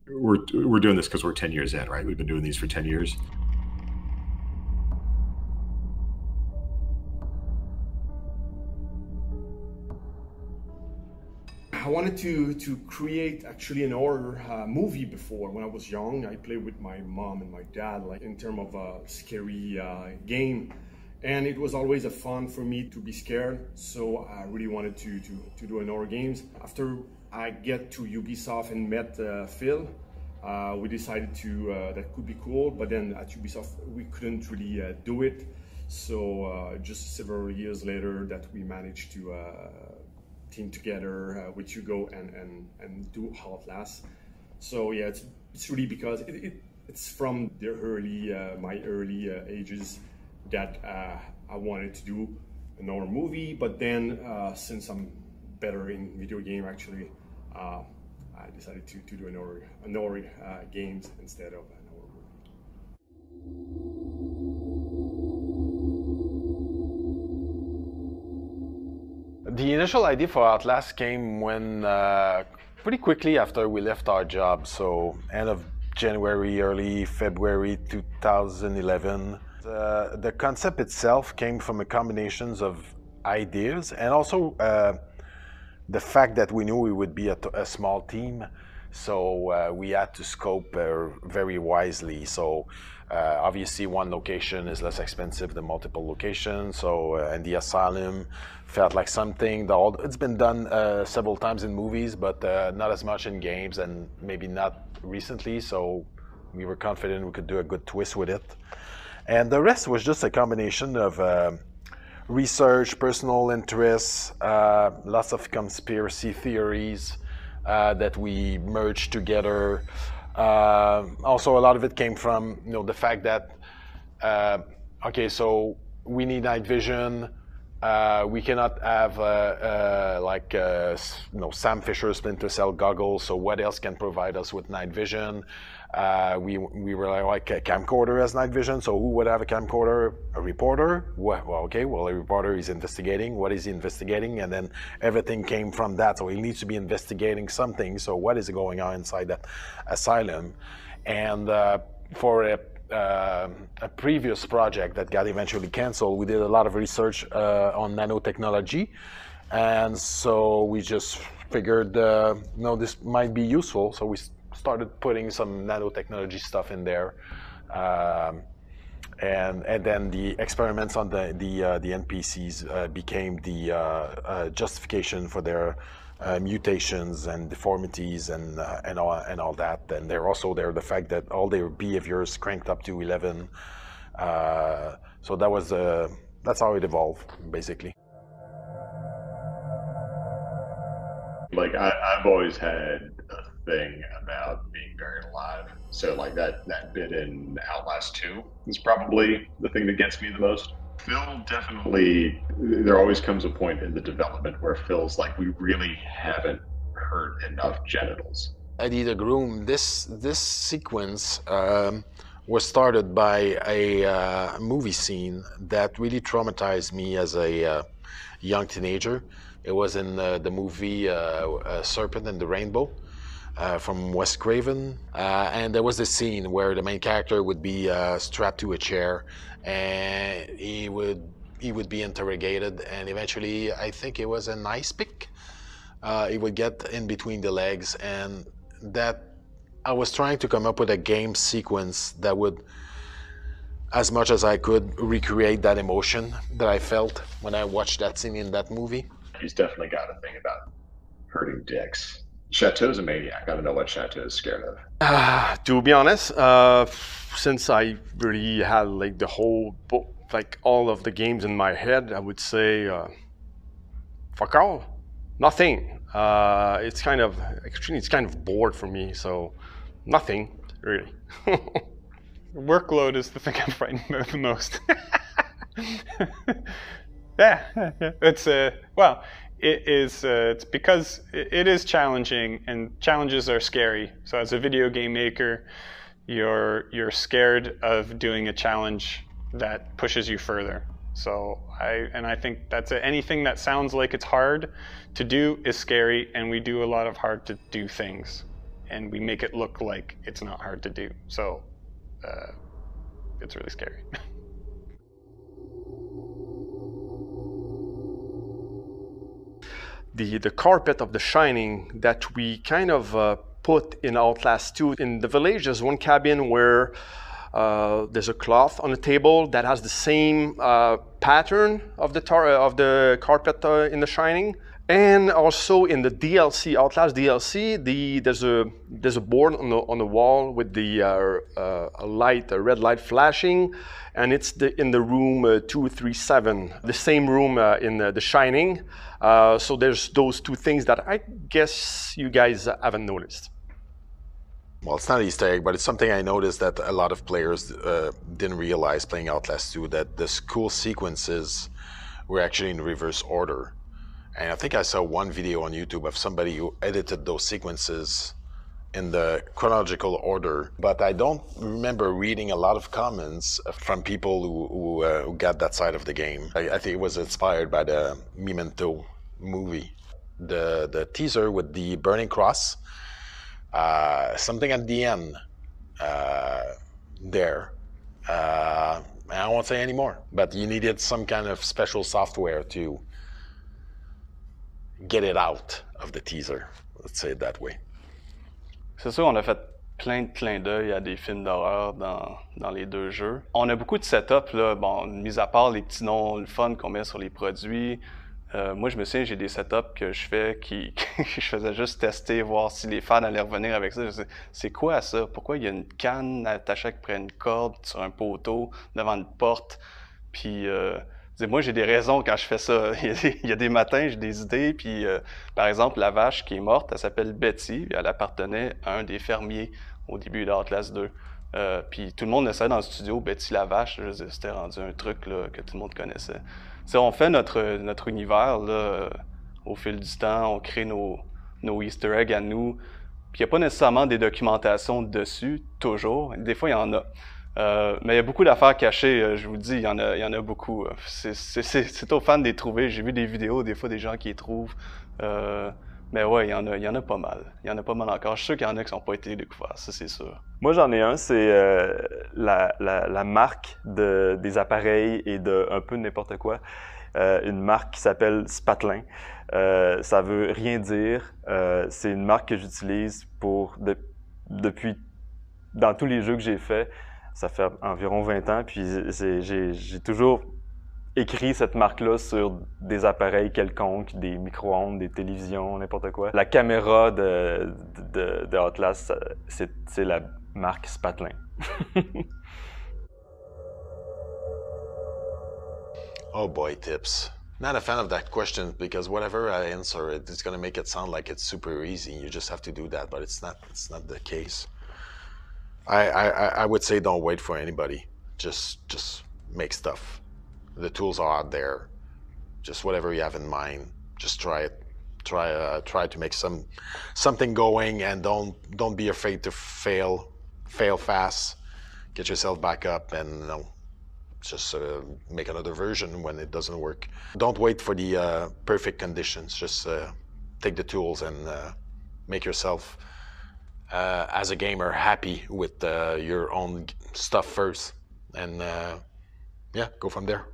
we're doing this because we're 10 years in, right? We've been doing these for 10 years. I wanted to create actually an horror movie before. When I was young, I played with my mom and my dad, like in terms of a scary game. And it was always a fun for me to be scared. So I really wanted to do an horror games. After I get to Ubisoft and met Phil, we decided that could be cool, but then at Ubisoft, we couldn't really do it. So just several years later that we managed to team together with Hugo and do Outlast. So yeah, it's really because it's from the my early ages that I wanted to do an horror movie, but then since I'm better in video game actually, I decided to do an horror games instead of an horror movie. The initial idea for Outlast came when pretty quickly after we left our job, so end of January, early February 2011. The concept itself came from a combination of ideas and also the fact that we knew we would be a small team, so we had to scope very wisely. So obviously one location is less expensive than multiple locations, so and the asylum felt like something it's been done several times in movies, but not as much in games and maybe not recently, so we were confident we could do a good twist with it. And the rest was just a combination of research, personal interests, lots of conspiracy theories that we merged together. Also, a lot of it came from the fact that okay, so we need night vision. We cannot have Sam Fisher Splinter Cell goggles. So what else can provide us with night vision? We were like a camcorder as night vision. So who would have a camcorder? A reporter? Well, okay. Well, a reporter is investigating. What is he investigating? And then everything came from that. So he needs to be investigating something. So what is going on inside that asylum? And for a previous project that got eventually canceled, we did a lot of research on nanotechnology, and so we just figured, this might be useful. So we started putting some nanotechnology stuff in there, and then the experiments on the NPCs became the justification for their mutations and deformities and all that. And they're also there the fact that all their behaviors cranked up to 11. So that's how it evolved, basically. Like I've always had a thing about being buried alive. So like that bit in Outlast 2 is probably the thing that gets me the most. Phil definitely, there always comes a point in the development where Phil's like, we really haven't hurt enough genitals. Eddie the Groom, this sequence was started by a movie scene that really traumatized me as a young teenager. It was in the movie Serpent and the Rainbow from Wes Craven. And there was this scene where the main character would be strapped to a chair and he would be interrogated, and eventually, I think it was an ice pick. He would get in between the legs, and that I was trying to come up with a game sequence that would, as much as I could, recreate that emotion that I felt when I watched that scene in that movie. He's definitely got a thing about hurting dicks. Chateau's a maniac. I don't know what Chateau is scared of. To be honest, since I really had like the whole book, like all of the games in my head, I would say, fuck all, nothing. It's kind of bored for me, so nothing really. Workload is the thing I'm frightened of the most. Yeah, it's well. It is. It's because it is challenging, and challenges are scary. So as a video game maker, you're scared of doing a challenge that pushes you further. So I think that's it. Anything that sounds like it's hard to do is scary, and we do a lot of hard to do things. and we make it look like it's not hard to do. So it's really scary. The carpet of the Shining that we kind of put in Outlast 2. In the village, there's one cabin where there's a cloth on the table that has the same pattern of the carpet in The Shining. And also in the DLC, Outlast DLC, there's a board on the wall with the a red light flashing, and it's in the room 237, the same room in The Shining. So there's those two things that I guess you guys haven't noticed. Well, it's not an Easter egg, but it's something I noticed that a lot of players didn't realize playing Outlast 2, that the school sequences were actually in reverse order. And I think I saw one video on YouTube of somebody who edited those sequences in the chronological order, but I don't remember reading a lot of comments from people who got that side of the game. I think it was inspired by the Memento movie. The teaser with the burning cross, something at the end there. I won't say any more, but you needed some kind of special software to get it out of the teaser, let's say it that way. C'est sûr, on a fait plein de clins d'œil à des films d'horreur dans les deux jeux. On a beaucoup de setup, là, bon, mis à part les petits noms, le fun qu'on met sur les produits. Moi, je me souviens, j'ai des setups que je fais je faisais juste tester, voir si les fans allaient revenir avec ça. C'est quoi ça? Pourquoi il y a une canne attachée après une corde sur un poteau devant une porte? Puis, moi, j'ai des raisons quand je fais ça. Il y a des matins, j'ai des idées. Puis, par exemple, la vache qui est morte, elle s'appelle Betty. Elle appartenait à un des fermiers au début d'Outlast 2. Puis tout le monde le savait dans le studio, Betty la vache. C'était rendu un truc là, que tout le monde connaissait. T'sais, on fait notre univers là, au fil du temps. On crée nos Easter eggs à nous. Puis il n'y a pas nécessairement des documentations dessus, toujours. Des fois, il y en a. Mais il y a beaucoup d'affaires cachées, je vous le dis, il y en a beaucoup. C'est aux fans de les trouver. J'ai vu des vidéos, des fois, des gens qui les trouvent. Mais ouais, il y en a pas mal. Il y en a pas mal encore. Je suis sûr qu'il y en a qui n'ont pas été découverts, ça c'est sûr. Moi, j'en ai un, c'est la marque des appareils et de un peu n'importe quoi. Une marque qui s'appelle Spatelin. Ça veut rien dire. C'est une marque que j'utilise depuis dans tous les jeux que j'ai faits. Ça fait environ 20 ans, puis j'ai toujours écrit cette marque-là sur des appareils quelconques, des micro-ondes, des télévisions, n'importe quoi. La caméra de Outlast, c'est la marque Spatelin. Oh boy, tips. Not a fan of that question because whatever I answer, it's going to make it sound like it's super easy. You just have to do that, but it's not the case. I would say don't wait for anybody. Just make stuff. The tools are out there. Just whatever you have in mind, just try it. Try to make something going, and don't be afraid to fail fast. Get yourself back up, and just make another version when it doesn't work. Don't wait for the perfect conditions. Just take the tools and make yourself as a gamer happy with your own stuff first, and yeah, go from there.